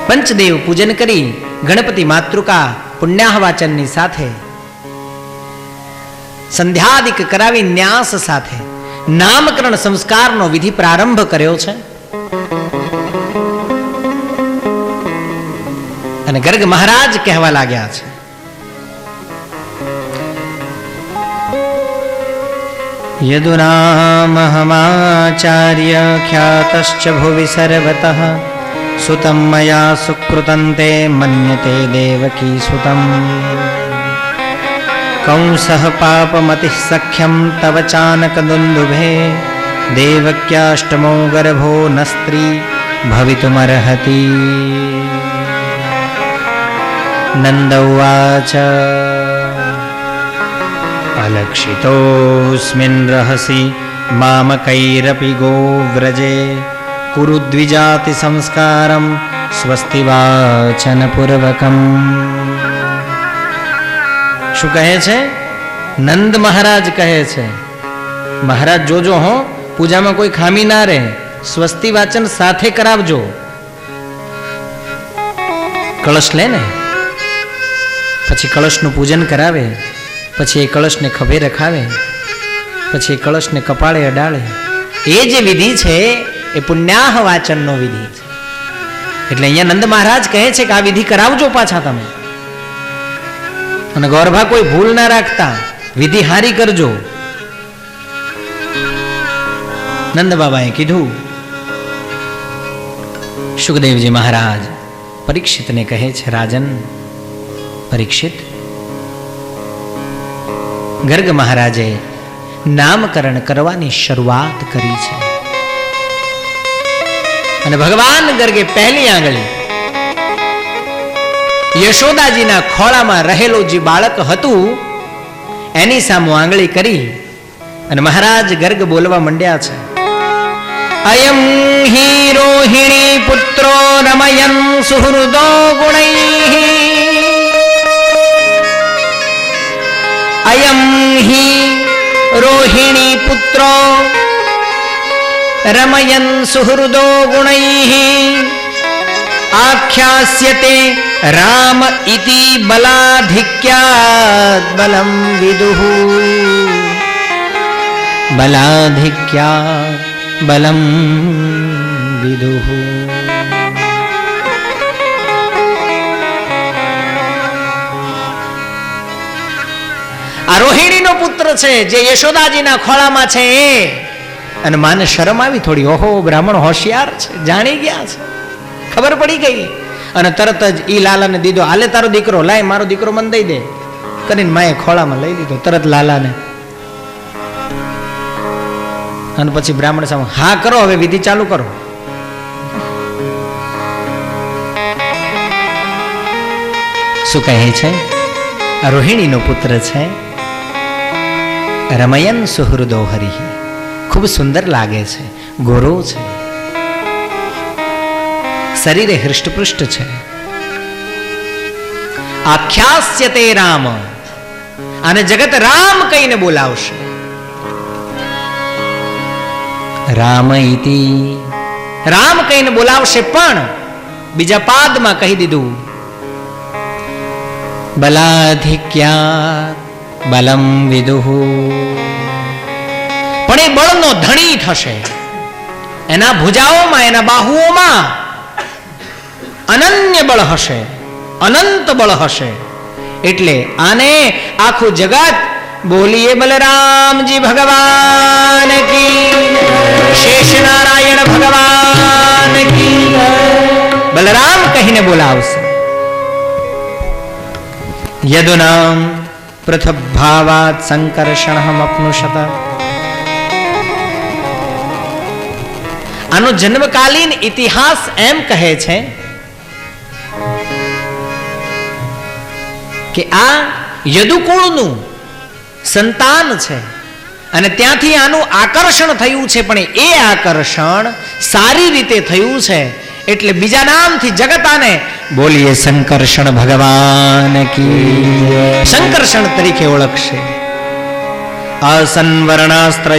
પંચદેવ પૂજન કરી ગણપતિ માતૃકા પુણ્યાહવાચનની સાથે સંધ્યાદિક કરાવી ન્યાસ સાથે નામકરણ સંસ્કારનો વિધિ પ્રારંભ કર્યો છે. અને ગર્ગ મહારાજ કહેવા લાગ્યા છે, યદુનામહમાચાર્ય ખ્યાતશ્ચ ભુવિ સર્વતઃ સુતમ મયા સુકૃતં તે મન્યતે દેવકી સુતમ કંસઃ પાપમતિઃ સખ્યં તવ ચાનક દુંદુભે દેવક્યાષ્ટમો ગર્ભો ન સ્ત્રી ભવિતુમર્હતિ. નંદ ઉવાચ અલક્ષિતોऽસ્મિन् રહસि મામકૈરપि ગોવ્રજે કુરુ દ્વિજાતિ સંસ્કારમ સ્વસ્તિ વાચન પૂર્વકમ. શું કહે છે? નંદ મહારાજ કહે છે, મહારાજ જોજો હો, પૂજામાં કોઈ ખામી ના રહે, સ્વસ્તિ વાચન સાથે કરાવજો. કળશ લે ને, પછી કળશનું પૂજન કરાવે, પછી એ કળશને ખભે રખાવે, પછી એ કળશને કપાળે અડાડે. એ જે વિધિ છે એ પુણ્યાહ વાચનનો વિધિ છે. એટલે અહીંયા નંદ મહારાજ કહે છે કે આ વિધિ કરાવજો પાછા તમે, અને ગૌરભા કોઈ ભૂલ ના રાખતા, વિધિ હારી કરજો. નંદ બાબાએ કીધું. સુખદેવજી મહારાજ પરીક્ષિતને કહે છે, રાજન પરીક્ષિત, ગર્ગ મહારાજે નામકરણ કરવાની શરૂઆત કરી છે. અને ભગવાન ગર્ગે પહેલી આંગળી યશોદાજીના ખોળામાં રહેલું જે બાળક હતું એની સામે આંગળી કરી અને મહારાજ ગર્ગ બોલવા માંડ્યા છે, અયમ હિ રોહિણી પુત્રો રમયન સુહૃદો ગુણૈઃ, અયમ હિ રોહિણી પુત્રો રમયન સુહૃદો ગુણૈઃ આખ્યાસ્યતે રામ ઇતિ બલાધિક્યાત બલમ વિદુઃ, બલાધિક્યાત બલમ વિદુઃ. આ રોહિણીનો પુત્ર છે જે યશોદાજીના ખોળામાં છે એ. અને માને શરમ આવી થોડી, ઓહો બ્રાહ્મણ હોશિયાર છે, જાણી ગયા છે, ખબર પડી ગઈ. અને તરત જ ઈ લાલાને દીધો, હાલે તારો દીકરો, લાય મારો દીકરો મને દઈ દે કરીને માએ ખોળામાં લઈ લીધો તરત લાલાને. અને પછી બ્રાહ્મણ સામે, હા કરો, હવે વિધિ ચાલુ કરો. શું કહે છે? રોહિણીનો પુત્ર છે, રમયન સુહૃદો હરિ, ખૂબ સુંદર લાગે છે, ગોરો છે, શરીરે હૃષ્ટપૃષ્ટ છે. આખ્યાસ્યતે રામ, અને જગત રામ કહીને બોલાવશે. રામ ઇતિ, રામ કહીને બોલાવશે, પણ બીજા પાદમાં કહી દીધું બલાધિક્યા બલમ વિદુઃ, પણ એ બળનો ધણી થશે. એના ભુજાઓમાં, એના બાહુઓમાં અનન્ય બળ હશે, અનંત બળ હશે. એટલે આને આખું જગત બોલીએ બલરામજી ભગવાન કી, શેષ નારાયણ ભગવાન કી, બલરામ કહીને બોલાવશે. યદુનામ પૃથભાવાત સંકર્ષણઃ અપ્નુષત. આનો જન્મકાલીન ઇતિહાસ એમ કહે છે કે આ યદુકુળનું સંતાન છે અને ત્યાંથી આનું આકર્ષણ થયું છે, પણ એ આકર્ષણ સારી રીતે થયું છે એટલે બીજા નામથી જગત આને બોલીએ સંકર્ષણ ભગવાન કી, સંકર્ષણ તરીકે ઓળખશે. અસંવર્ણાસ્ત્ર